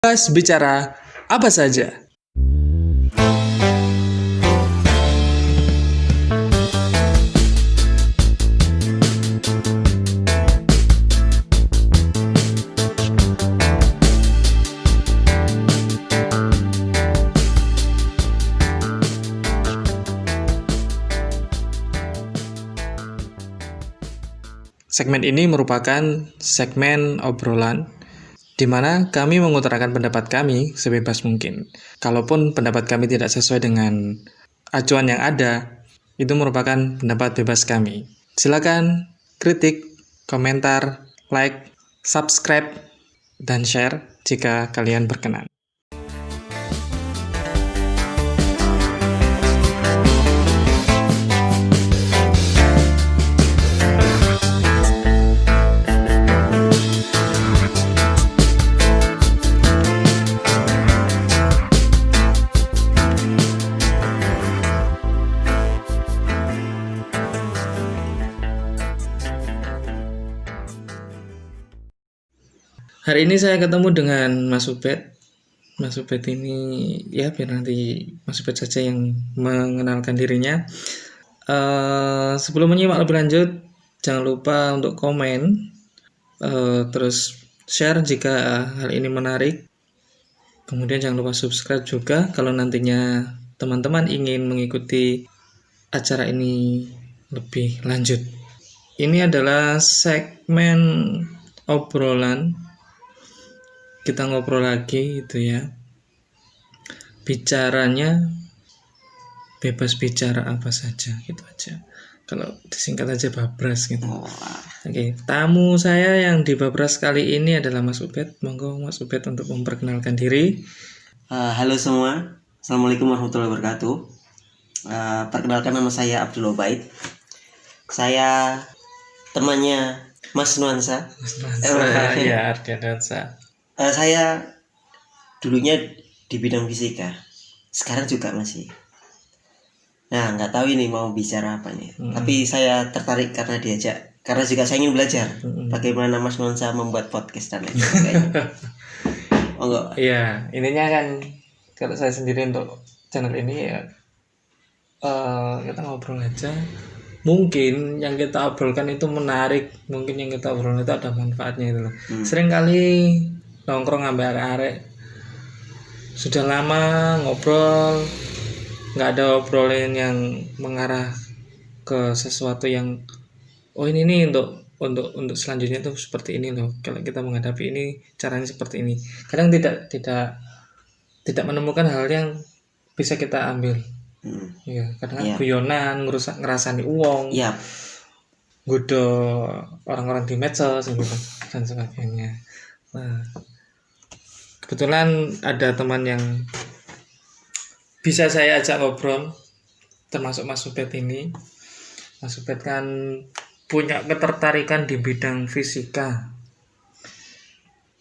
Bebas bicara apa saja. Segmen ini merupakan segmen obrolan di mana kami mengutarakan pendapat kami sebebas mungkin. Kalaupun pendapat kami tidak sesuai dengan acuan yang ada, itu merupakan pendapat bebas kami. Silakan kritik, komentar, like, subscribe, dan share jika kalian berkenan. Hari ini saya ketemu dengan Mas Ubed. Mas Ubed ini ya biar nanti Mas Ubed saja yang mengenalkan dirinya. Sebelum menyimak lebih lanjut, jangan lupa untuk komen, terus share jika hal ini menarik. Kemudian jangan lupa subscribe juga kalau nantinya teman-teman ingin mengikuti acara ini lebih lanjut. Ini adalah segmen obrolan. Kita ngobrol lagi gitu ya. Bicaranya bebas bicara apa saja gitu aja. Kalau disingkat aja Babras gitu. Oke, tamu saya yang di Babras kali ini adalah Mas Ubed. Monggo Mas Ubed untuk memperkenalkan diri. Halo semua, Assalamualaikum warahmatullahi wabarakatuh. Perkenalkan, nama saya Abdul Obaid. Saya temannya Mas Nuansa. Ya, Ardian Nuansa. Saya dulunya di bidang fisika, sekarang juga masih. Nah, nggak tahu ini mau bicara apa nih. Tapi saya tertarik karena diajak, karena juga saya ingin belajar bagaimana Mas Nuansa membuat podcast dan lain sebagainya. Oh enggak? Iya, ininya kan kalau saya sendiri untuk channel ini ya kita ngobrol aja. Mungkin yang kita obrolkan itu menarik, mungkin yang kita obrolkan itu ada manfaatnya itu loh. Seringkali nongkrong sampai arek-arek sudah lama ngobrol, nggak ada obrolan yang mengarah ke sesuatu yang ini nih untuk selanjutnya tuh seperti ini loh. Kalau kita menghadapi ini caranya seperti ini. Kadang tidak menemukan hal yang bisa kita ambil. Ya, kadang guyonan, ngerasani uang, godo orang-orang di medsos gitu dan sebagainya. Nah, kebetulan ada teman yang bisa saya ajak ngobrol, termasuk Mas Ubed ini. Mas Ubed kan punya ketertarikan di bidang fisika.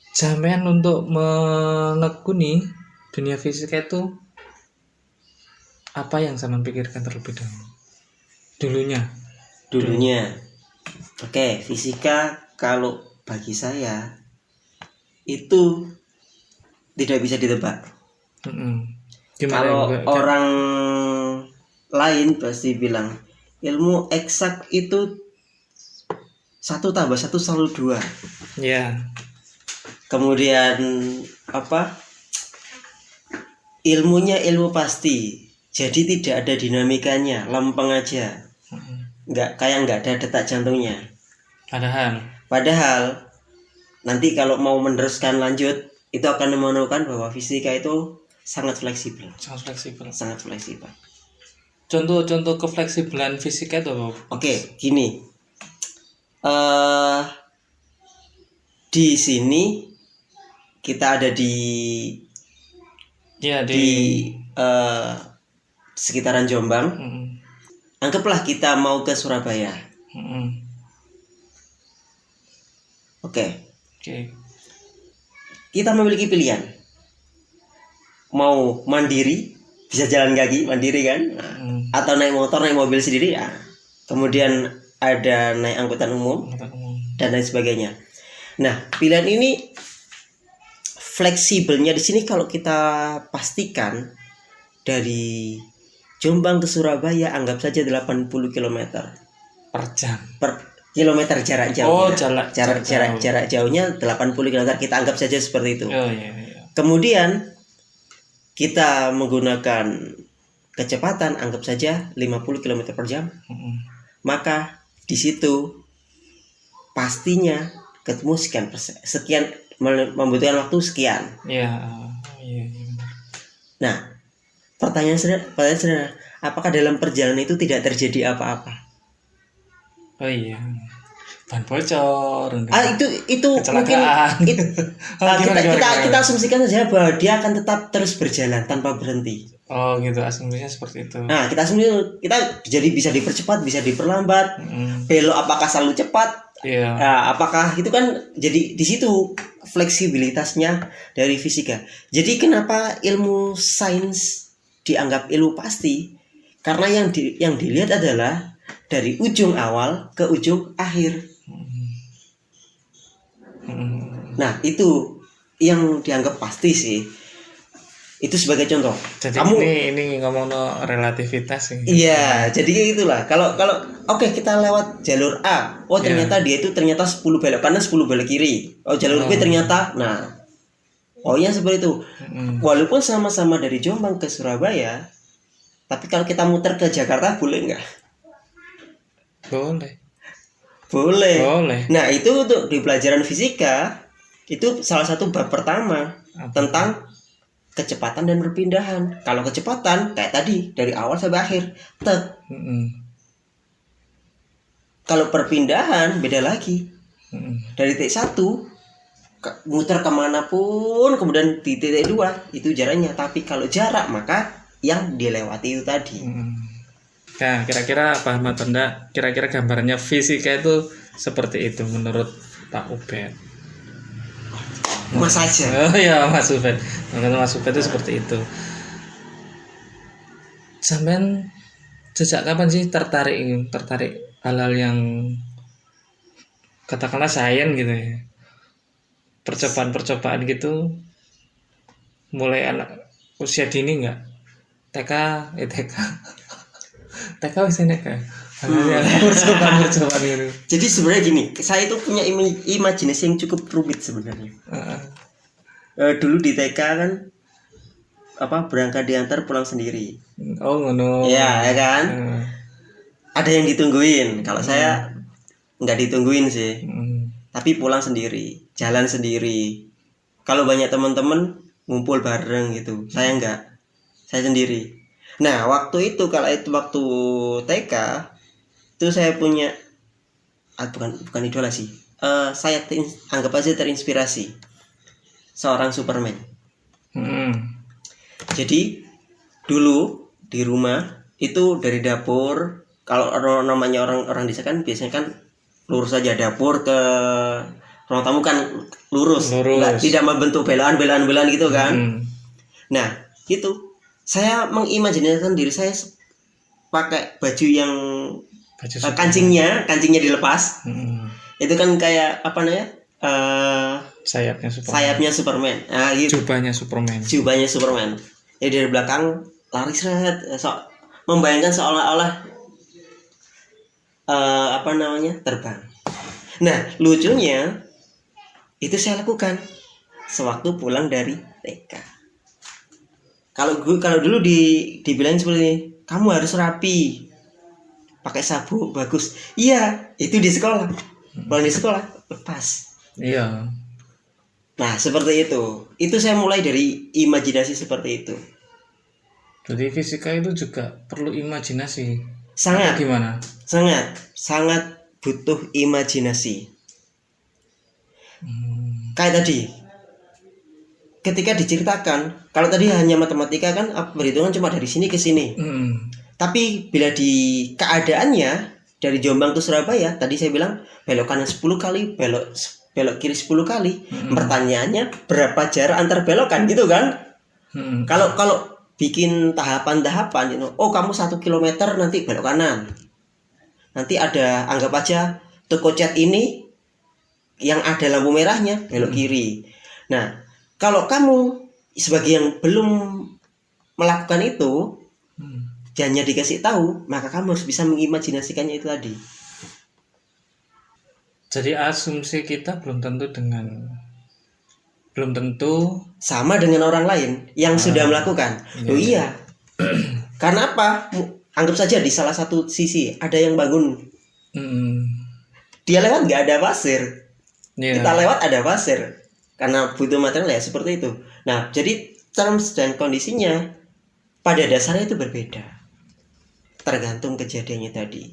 Sampean untuk menekuni dunia fisika itu apa yang sampean pikirkan terlebih dahulu? Dulunya. Oke, fisika kalau bagi saya itu tidak bisa ditebak. Kalau orang lain pasti bilang ilmu eksak itu 1 + 1 selalu 2. Ya. Kemudian ilmunya ilmu pasti, jadi tidak ada dinamikanya, lempeng aja. Nggak ada detak jantungnya. Padahal nanti kalau mau meneruskan lanjut, itu akan menemukan bahwa fisika itu sangat fleksibel. Sangat fleksibel. Contoh kefleksibelan fisika itu apa? Oke, gini. Di sini kita ada di sekitaran Jombang. Anggaplah kita mau ke Surabaya. Oke. Kita memiliki pilihan. Mau mandiri, bisa jalan kaki, mandiri kan? Atau naik motor, naik mobil sendiri ya. Kemudian ada naik angkutan umum dan lain sebagainya. Nah, pilihan ini fleksibelnya di sini kalau kita pastikan dari Jombang ke Surabaya anggap saja 80 km per jam. per kilometer jarak Oh, jauhnya. jarak Jarak jauhnya 80 km, kita anggap saja seperti itu. Oh iya. Kemudian kita menggunakan kecepatan anggap saja 50 km per jam. Maka di situ pastinya ketemu sekian membutuhkan waktu sekian. Iya. Nah, pertanyaan sederhana, apakah dalam perjalanan itu tidak terjadi apa-apa? Oh iya. Ban bocor. Itu mungkin kita asumsikan saja bahwa dia akan tetap terus berjalan tanpa berhenti. Oh gitu, asumsinya seperti itu. Nah, kita jadi bisa dipercepat, bisa diperlambat. Belok apakah selalu cepat? Iya. Nah, apakah itu kan jadi di situ fleksibilitasnya dari fisika. Jadi kenapa ilmu sains dianggap ilmu pasti? Karena yang dilihat adalah dari ujung awal ke ujung akhir. Nah, itu yang dianggap pasti sih. Itu sebagai contoh. Jadi ini ngomong relativitas sih. Iya, jadi itulah. Kalau oke, kita lewat jalur A. Oh, ternyata dia itu 10 belok kanan, 10 belok kiri. Oh, jalur B ternyata. Nah. Oh, ya seperti itu. Walaupun sama-sama dari Jombang ke Surabaya, tapi kalau kita muter ke Jakarta boleh nggak? Boleh. Nah, itu untuk di pelajaran fisika itu salah satu bab pertama tentang kecepatan dan perpindahan. Kalau kecepatan kayak tadi dari awal sampai akhir, Kalau perpindahan beda lagi. Dari titik 1 muter kemanapun, kemudian di titik 2 itu jaraknya. Tapi kalau jarak maka yang dilewati itu tadi. Nah, kira-kira paham atau enggak? Kira-kira gambarannya fisika itu seperti itu menurut Pak Ubed. Mas aja. Oh iya, Mas Ubed. Menurut Mas Ubed itu seperti itu. Sampean sejak kapan sih tertarik hal-hal yang katakanlah sains gitu ya? Percobaan gitu mulai anak usia dini enggak? TK wis enek kan. Percobaan gitu. Jadi sebenarnya gini, saya itu punya imajinasi yang cukup rumit sebenarnya. Dulu di TK kan berangkat diantar pulang sendiri. Oh ngono. Iya, ya kan? Ada yang ditungguin. Kalau saya nggak ditungguin sih. Tapi pulang sendiri, jalan sendiri. Kalau banyak teman-teman ngumpul bareng gitu. Saya enggak. Saya sendiri. Nah, waktu waktu TK itu saya punya bukan idola sih. Saya anggap aja terinspirasi seorang Superman. Jadi dulu di rumah itu dari dapur, kalau namanya orang desa kan biasanya kan lurus saja, dapur ke ruang tamu kan lurus. Tidak membentuk belaan gitu kan. Nah, itu saya mengimajinasikan diri saya pakai baju yang kancingnya dilepas. Itu kan kayak sayapnya Superman. Nah, gitu. Jubahnya Superman. Jadi dari belakang lari seret, membayangkan seolah-olah terbang. Nah, lucunya itu saya lakukan sewaktu pulang dari TK. Kalau dulu dibilang seperti ini, kamu harus rapi, pakai sabuk bagus. Iya, itu di sekolah. Pulang di sekolah lepas. Iya. Nah, seperti itu. Itu saya mulai dari imajinasi seperti itu. Jadi fisika itu juga perlu imajinasi. Sangat. Gimana? Sangat butuh imajinasi. Kayak tadi. Ketika diceritakan, kalau tadi hanya matematika kan perhitungan cuma dari sini ke sini. Tapi bila di keadaannya dari Jombang ke Surabaya, tadi saya bilang belok kanan 10 kali, belok kiri 10 kali. Pertanyaannya berapa jarak antar belokan gitu kan? Kalau bikin tahapan-tahapan, oh kamu 1 kilometer nanti belok kanan. Nanti ada, anggap aja toko cat ini yang ada lampu merahnya belok kiri. Nah, Kalau kamu sebagai yang belum melakukan itu, hanya dikasih tahu, maka kamu harus bisa mengimajinasikannya itu tadi. Jadi asumsi kita belum tentu Sama dengan orang lain yang sudah melakukan. Iya. Iya. Karena apa? Anggap saja di salah satu sisi ada yang bangun. Dia lewat nggak ada pasir. Iya. Kita lewat ada pasir. Karena butuh material ya seperti itu. Nah, jadi terms dan kondisinya pada dasarnya itu berbeda. Tergantung kejadiannya tadi.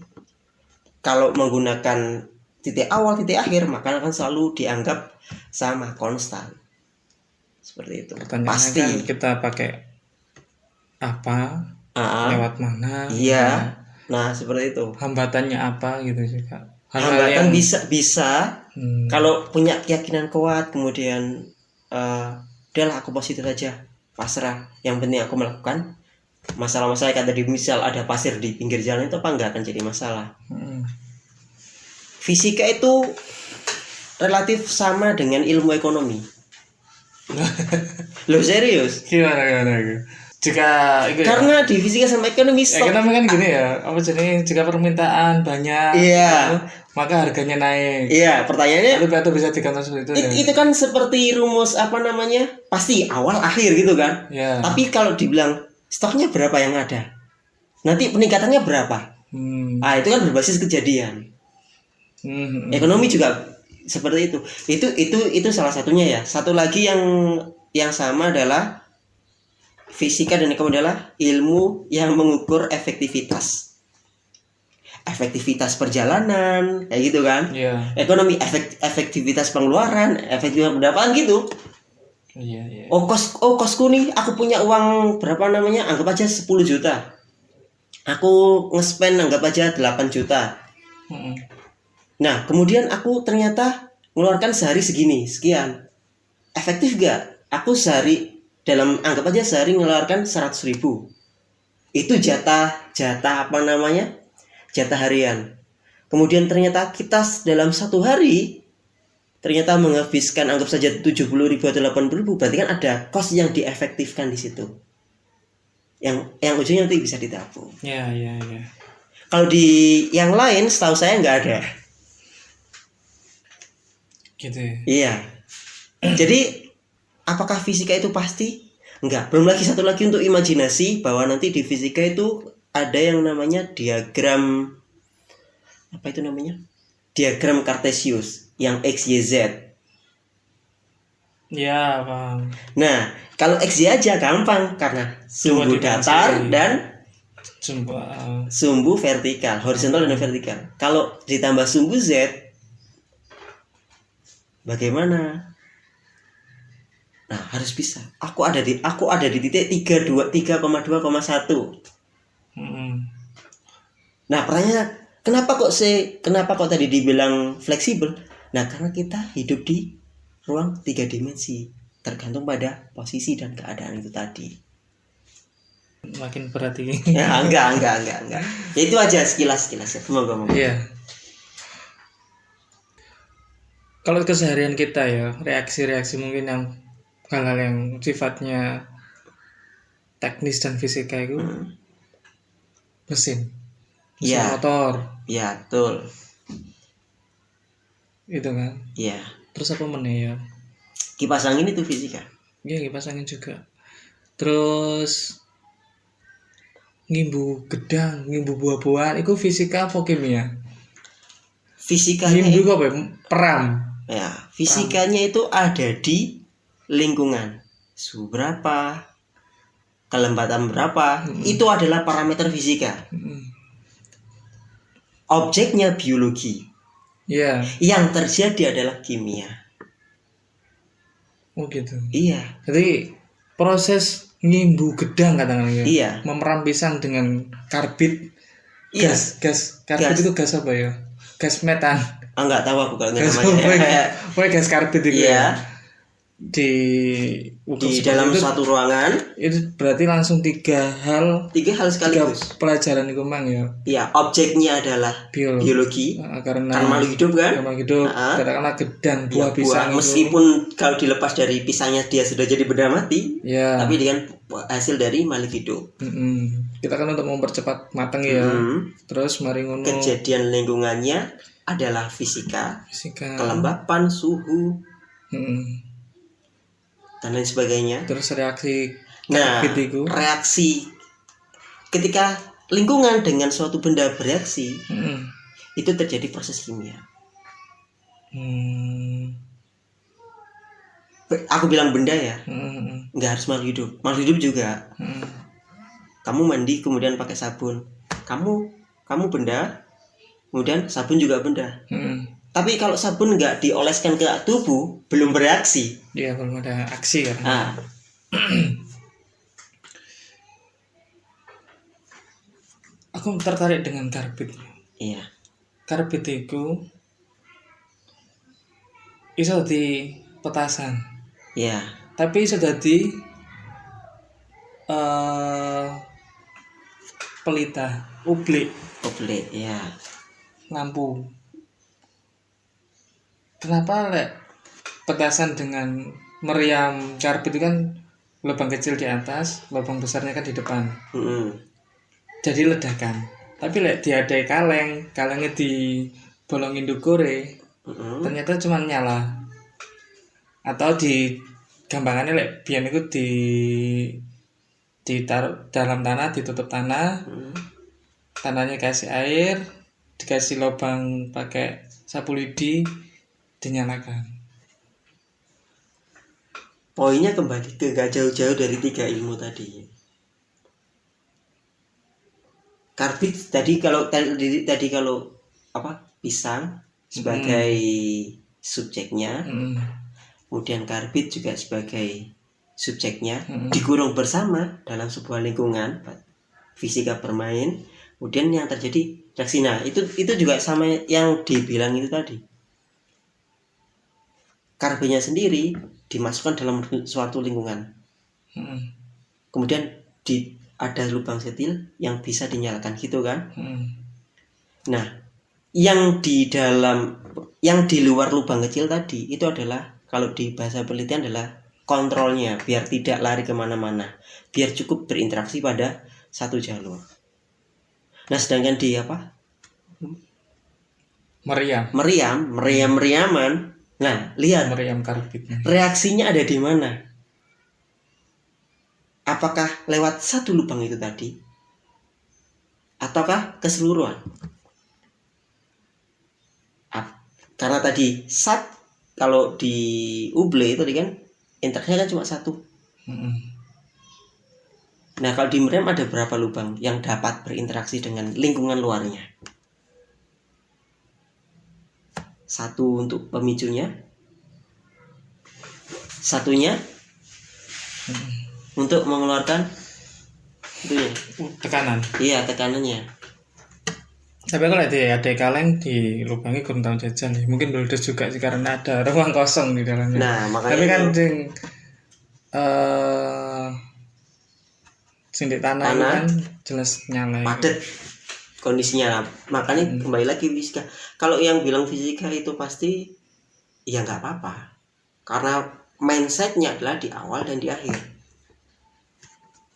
Kalau menggunakan titik awal, titik akhir, maka akan selalu dianggap sama, konstan. Seperti itu. Pertanyaannya Pasti. kan kita pakai apa, lewat mana? Iya. Nah, seperti itu. Hambatannya apa gitu juga. Hambatan bisa kalau punya keyakinan kuat, kemudian udahlah aku positif aja, pasrah. Yang penting aku melakukan. Masalah-masalah kayak tadi misal ada pasir di pinggir jalan itu apa nggak akan jadi masalah. Fisika itu relatif sama dengan ilmu ekonomi. Loh serius? Gimana? Jika Karena di fisika sama ekonomi ekonomi kan gini ya, apa jadi jika permintaan banyak, Iya. maka harganya naik. Iya, pertanyaannya Itu bisa dikontrol seperti itu ya. itu kan seperti rumus apa namanya? Pasti awal akhir gitu kan. Ya. Tapi kalau dibilang stoknya berapa yang ada, nanti peningkatannya berapa? Ah, itu kan berbasis kejadian. Ekonomi juga seperti itu. Itu salah satunya ya. Satu lagi yang sama adalah fisika dan ekonomi adalah ilmu yang mengukur efektivitas. Efektivitas perjalanan, kayak gitu kan? Iya. Ekonomi efektivitas pengeluaran, efektivitas pendapatan gitu. Iya. Kosku nih, aku punya uang berapa namanya? Anggap aja 10 juta. Aku nge-spend anggap aja 8 juta. Nah, kemudian aku ternyata mengeluarkan sehari segini, sekian. Efektif gak? Aku sehari, anggap aja sehari mengeluarkan 100.000. Itu jatah apa namanya? Jatah harian. Kemudian ternyata kita dalam satu hari ternyata menghabiskan anggap saja 70.000 atau 80.000, berarti kan ada cost yang diefektifkan di situ. Yang ujungnya nanti bisa ditabung. Iya. Kalau di yang lain setahu saya nggak ada. Gitu ya. Iya. Jadi apakah fisika itu pasti? Enggak. Belum lagi satu lagi untuk imajinasi bahwa nanti di fisika itu ada yang namanya diagram apa itu namanya? Diagram Cartesius yang X, Y, Z. Ya, paham. Nah, kalau X, Y aja gampang karena sumbu datar dan sumbu vertikal, horizontal dan vertikal. Kalau ditambah sumbu Z, bagaimana? Nah, harus bisa. Aku ada di titik 3,2,1. Nah, pertanyaannya kenapa kok tadi dibilang fleksibel? Nah, karena kita hidup di ruang 3 dimensi, tergantung pada posisi dan keadaan itu tadi. Makin berat ini. Ya, enggak. Ya, itu aja sekilas ya. Semoga. Iya. Kalau keseharian kita ya, reaksi-reaksi mungkin yang hal-hal yang sifatnya teknis dan fisika itu mesin motor. Iya, betul. Itu kan. Iya. Terus apa meneh ya? Kipas angin itu fisika. Iya, kipas angin juga. Terus ngimbu gedang, ngimbu buah-buahan itu fisika apa kimia? Fisikanya ngimbu apa? Peram. Ya, fisikanya itu ada di lingkungan. Suhu berapa? Kelembatan berapa? Itu adalah parameter fisika. Objeknya biologi. Iya. Yang terjadi adalah kimia. Oh gitu. Iya. Jadi proses ngimbu gedang katakan ya. Iya. Memeram pisang dengan karbit. Iya. Gas. Karbit itu gas apa ya? Gas metan. Enggak tahu aku kalau namanya. Gas karbit itu. Iya. di dalam itu, suatu ruangan itu berarti langsung tiga hal sekaligus. pelajaran itu mang ya. Ya, objeknya adalah biologi. Karena makhluk hidup kan? makhluk hidup. Katakanlah gedang buah pisang itu. Meskipun kalau dilepas dari pisangnya dia sudah jadi benda mati, ya. Tapi dengan hasil dari makhluk hidup. Kita kan untuk mempercepat matang ya. Terus mari ngono. Kejadian lingkungannya adalah fisika. Kelembapan, suhu. Dan lain sebagainya. Terus reaksi reaksi ketika lingkungan dengan suatu benda bereaksi, itu terjadi proses kimia. Aku bilang benda ya, nggak harus makhluk hidup. Makhluk hidup juga. Kamu mandi kemudian pakai sabun, kamu benda, kemudian sabun juga benda. Tapi kalau sabun nggak dioleskan ke tubuh, belum bereaksi. Iya, belum ada aksi ya. Aku tertarik dengan karbit. Iya. Karbit itu iso di petasan. Iya. Tapi iso dadi pelita, ublik, ya. lampu. Kenapa petasan dengan meriam karbit itu kan lubang kecil di atas, lubang besarnya kan di depan. Jadi ledakan. Tapi diadai kalengnya dibolongin dukure, ternyata cuma nyala. Atau di gampangannya biyen itu ditaruh dalam tanah, ditutup tanah, tanahnya kasih air, dikasih lubang pakai sapu lidi, dinyalakan. Poinnya kembali ke gak jauh-jauh dari 3 ilmu tadi. Karbit tadi kalau pisang sebagai subjeknya, kemudian karbit juga sebagai subjeknya, dikurung bersama dalam sebuah lingkungan, fisika bermain, kemudian yang terjadi reaksi. Nah, itu juga sama yang dibilang itu tadi. Karbitnya sendiri dimasukkan dalam suatu lingkungan, kemudian ada lubang setil yang bisa dinyalakan gitu kan. Nah, yang di luar lubang kecil tadi itu adalah, kalau di bahasa penelitian adalah kontrolnya, biar tidak lari kemana-mana, biar cukup berinteraksi pada satu jalur. Nah, sedangkan di meriaman. Nah, lihat meriam karbitnya. Reaksinya ada di mana? Apakah lewat satu lubang itu tadi? Ataukah keseluruhan? Karena tadi kalau di uble itu kan interaksinya kan cuma satu. Nah, kalau di meriam ada berapa lubang yang dapat berinteraksi dengan lingkungan luarnya? Satu untuk pemicunya, satunya untuk mengeluarkan tekanan. Iya, tekanannya. Tapi kalau ada kaleng di lubangnya kurang tahu jajan ya. Mungkin meledos juga sih karena ada ruang kosong di dalamnya. Nah, makanya. Tapi kan di tanah kan jelas nyala. Padat kondisinya. Makanya kembali lagi fisika. Kalau yang bilang fisika itu pasti ya nggak apa-apa, karena mindsetnya adalah di awal dan di akhir.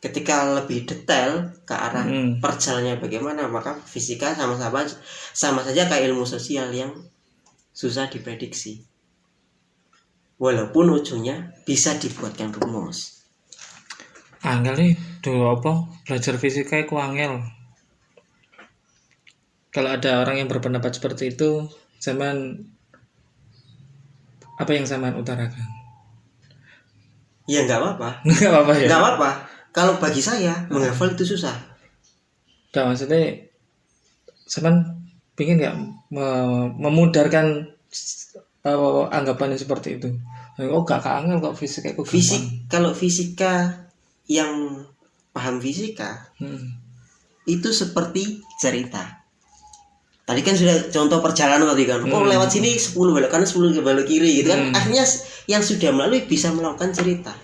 Ketika lebih detail ke arah perjalanannya bagaimana, maka fisika sama saja kayak ilmu sosial yang susah diprediksi, walaupun ujungnya bisa dibuatkan rumus. Angel nih belajar fisika itu angel. Kalau ada orang yang berpendapat seperti itu, apa yang zaman utarakan? Ya nggak apa-apa. Nggak apa-apa ya. Nggak apa-apa. Kalau bagi saya menghafal itu susah. Nggak, maksudnya zaman pingin nggak memudarkan anggapannya seperti itu. Oh gak keangel kok fisika itu gampang. Kalau fisika yang paham fisika itu seperti cerita. Tadi kan sudah contoh perjalanan tadi kan. Oh, lewat sini 10 belok kanan 10 ke belok kiri gitu kan. Akhirnya yang sudah melalui bisa melakukan cerita.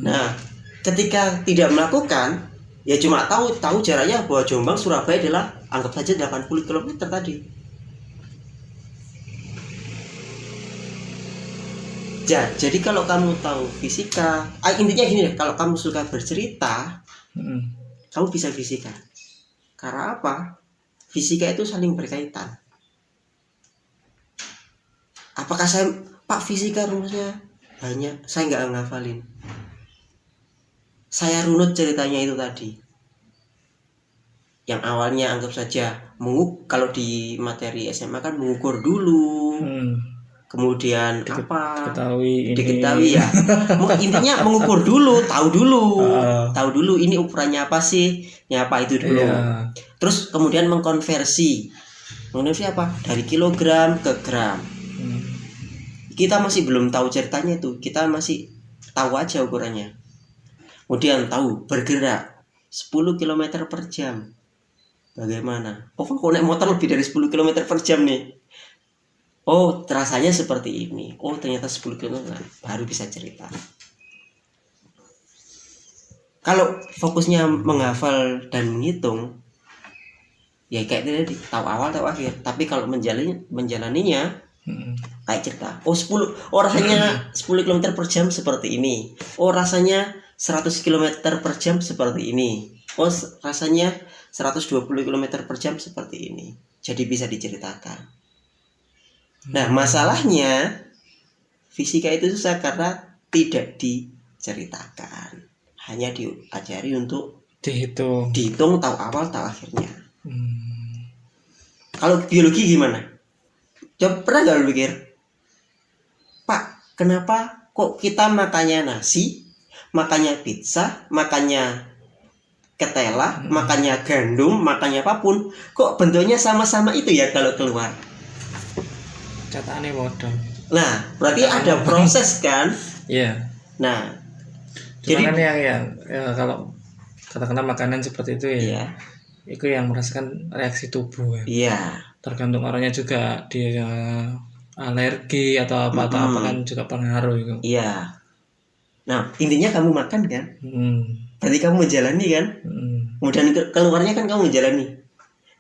Nah, ketika tidak melakukan, ya cuma tahu jaraknya bahwa Jombang Surabaya adalah anggap saja 80 km tadi. Jadi kalau kamu tahu fisika, intinya gini deh, kalau kamu suka bercerita, kamu bisa fisika. Karena apa? Fisika itu saling berkaitan. Apakah saya, Pak, fisika rumusnya banyak, saya nggak ngafalin. Saya runut ceritanya itu tadi. Yang awalnya anggap saja kalau di materi SMA kan mengukur dulu. Kemudian diketahui ya. Intinya mengukur dulu, tahu dulu ini ukurannya apa sih, ya apa itu dulu. Terus kemudian mengkonversi apa? Dari kilogram ke gram. Kita masih belum tahu ceritanya itu, kita masih tahu aja ukurannya. Kemudian tahu bergerak 10 km per jam. Bagaimana? Oh, kok naik motor lebih dari 10 km per jam nih? Oh, rasanya seperti ini. Oh, ternyata 10 km baru bisa cerita. Kalau fokusnya menghafal dan menghitung, ya kayak tadi, tahu awal tahu akhir. Tapi kalau menjalaninya kayak cerita. Oh, rasanya 10 km per jam seperti ini. Oh, rasanya 100 km per jam seperti ini. Oh, rasanya 120 km per jam seperti ini. Jadi bisa diceritakan. Nah, masalahnya fisika itu susah karena tidak diceritakan, hanya diajari untuk dihitung tahu awal tahu akhirnya. Kalau biologi gimana? Coba pernah gak lu pikir, Pak, kenapa kok kita makannya nasi, makannya pizza, makannya ketela, makannya gandum, makannya apapun, kok bentuknya sama-sama itu ya kalau keluar? Catane modal. Nah, berarti ada proses kan? Iya. Nah, jadi kan yang kalau katakanlah makanan seperti itu ya. Itu yang merasakan reaksi tubuh ya. Iya. Tergantung orangnya juga, dia alergi atau apa kan juga pengaruh itu. Iya. Nah, intinya kamu makan kan? Berarti kamu menjalani kan? Kemudian keluarnya kan kamu menjalani.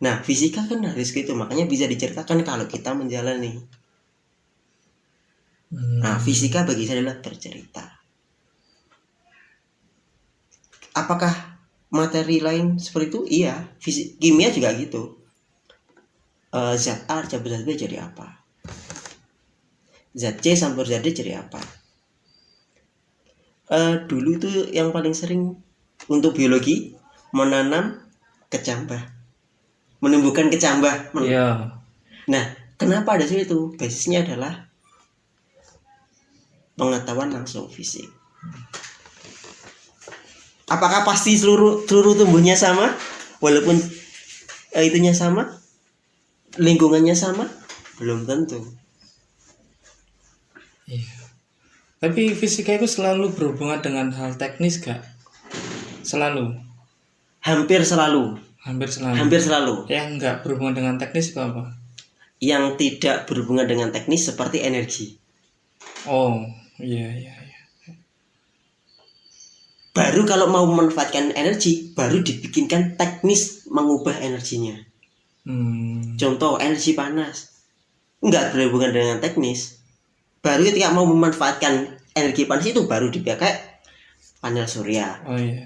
Nah, fisika kan harus gitu, makanya bisa diceritakan kalau kita menjalani. Nah, fisika bagi saya adalah bercerita. Apakah materi lain seperti itu? Iya, kimia juga gitu. Zat A campur zat B jadi apa? Zat C campur zat D jadi apa? Dulu itu yang paling sering untuk biologi menanam kecambah, menumbuhkan kecambah. Nah, kenapa ada itu? Basisnya adalah pengetahuan langsung fisik. Apakah pasti seluruh tumbuhnya sama? Walaupun itunya sama, lingkungannya sama, belum tentu. Iya. Tapi fisika itu selalu berhubungan dengan hal teknis gak? Selalu. Hampir selalu. Yang enggak berhubungan dengan teknis itu apa? Yang tidak berhubungan dengan teknis seperti energi. Oh, iya. Baru kalau mau memanfaatkan energi, baru dibikinkan teknis mengubah energinya. Contoh energi panas, enggak berhubungan dengan teknis. Baru ketika mau memanfaatkan energi panas itu baru dipakai panel surya. Oh iya.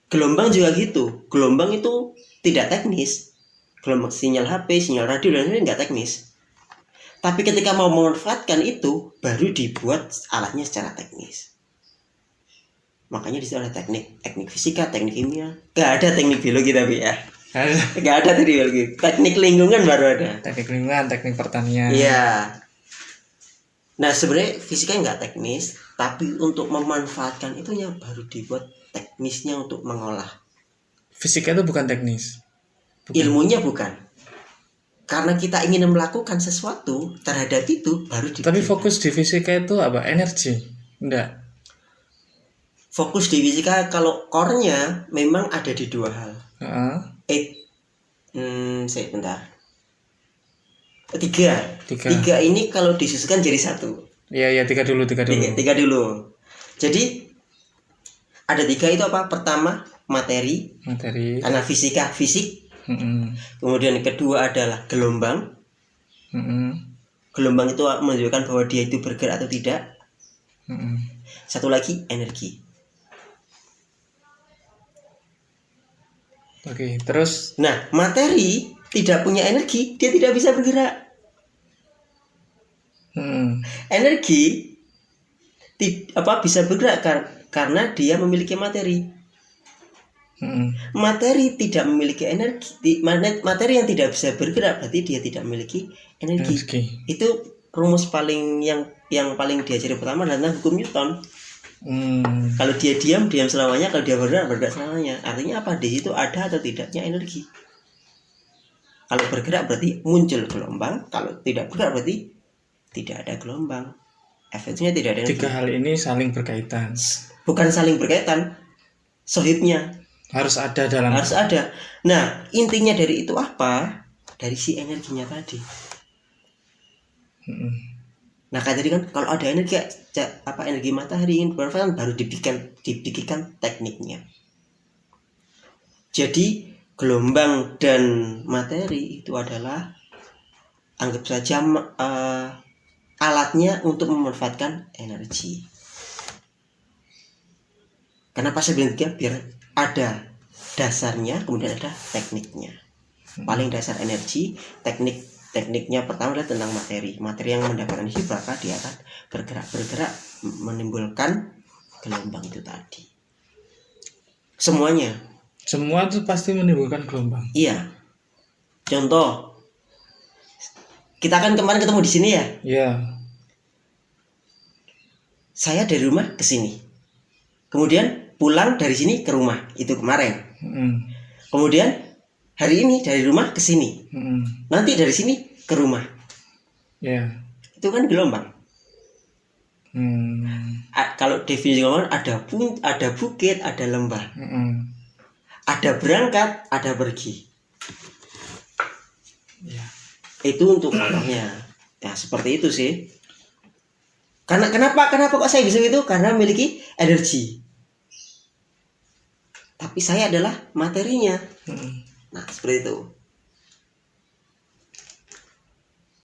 Gelombang juga gitu. Gelombang itu tidak teknis. Gelombang sinyal HP, sinyal radio dan lain-lain enggak teknis. Tapi ketika mau memanfaatkan itu, baru dibuat alatnya secara teknis. Makanya di situ ada teknik fisika, teknik kimia. Gak ada teknik biologi tapi ya. Gak ada teknik biologi. Teknik lingkungan baru ada. Teknik lingkungan, teknik pertanian. Iya. Nah, sebenarnya fisika nggak teknis, tapi untuk memanfaatkan itunya baru dibuat teknisnya untuk mengolah. Fisika itu bukan teknis. Ilmunya bukan. Karena kita ingin melakukan sesuatu terhadap itu baru dibuat. Tapi fokus di fisika itu apa? Energi? Enggak. fokus di fisika kalau core-nya memang ada di dua hal. Heeh. Bentar. Tiga ini kalau disusunkan jadi satu. Iya, tiga dulu. Tiga dulu. Jadi ada tiga itu apa? Pertama materi. Karena fisika fisik. Kemudian kedua adalah gelombang. Gelombang itu menunjukkan bahwa dia itu bergerak atau tidak. Satu lagi energi. Oke, terus. Nah, materi tidak punya energi, dia tidak bisa bergerak. Energi bisa bergerak karena dia memiliki materi. Materi tidak memiliki energi. Materi yang tidak bisa bergerak berarti dia tidak memiliki energi. Itu rumus paling yang paling diajari pertama adalah hukum Newton. Kalau dia diam selamanya, kalau dia bergerak selamanya. Artinya apa? Di situ ada atau tidaknya energi. Kalau bergerak berarti muncul gelombang, kalau tidak bergerak berarti tidak ada gelombang. Efeknya tidak ada energi. Tiga hal ini saling berkaitan. Bukan saling berkaitan, sohibnya harus ada dalam. Harus ada. Nah, intinya dari itu apa? Dari si energinya tadi. Nah, kayak tadi kan kalau ada energi energi matahari ini bermanfaat baru dipikirkan tekniknya. Jadi gelombang dan materi itu adalah anggap saja alatnya untuk memanfaatkan energi. Kenapa saya bilang tiga? Biar ada dasarnya, kemudian ada tekniknya. Paling dasar energi, tekniknya pertama adalah tentang materi yang mendapatkan energi, maka dia akan bergerak menimbulkan gelombang itu tadi. Semua itu pasti menimbulkan gelombang. Iya. Contoh, kita kan kemarin ketemu di sini ya. Iya. Saya dari rumah ke sini, kemudian pulang dari sini ke rumah, itu kemarin. Kemudian hari ini dari rumah ke sini, nanti dari sini ke rumah. Itu kan gelombang. Kalau definisi gelombang ada bukit, ada lembah, ada berangkat, ada pergi. Itu untuk contohnya. Ya seperti itu sih. Karena kenapa kok saya bisa gitu? Karena memiliki energi. Tapi saya adalah materinya. Nah seperti itu.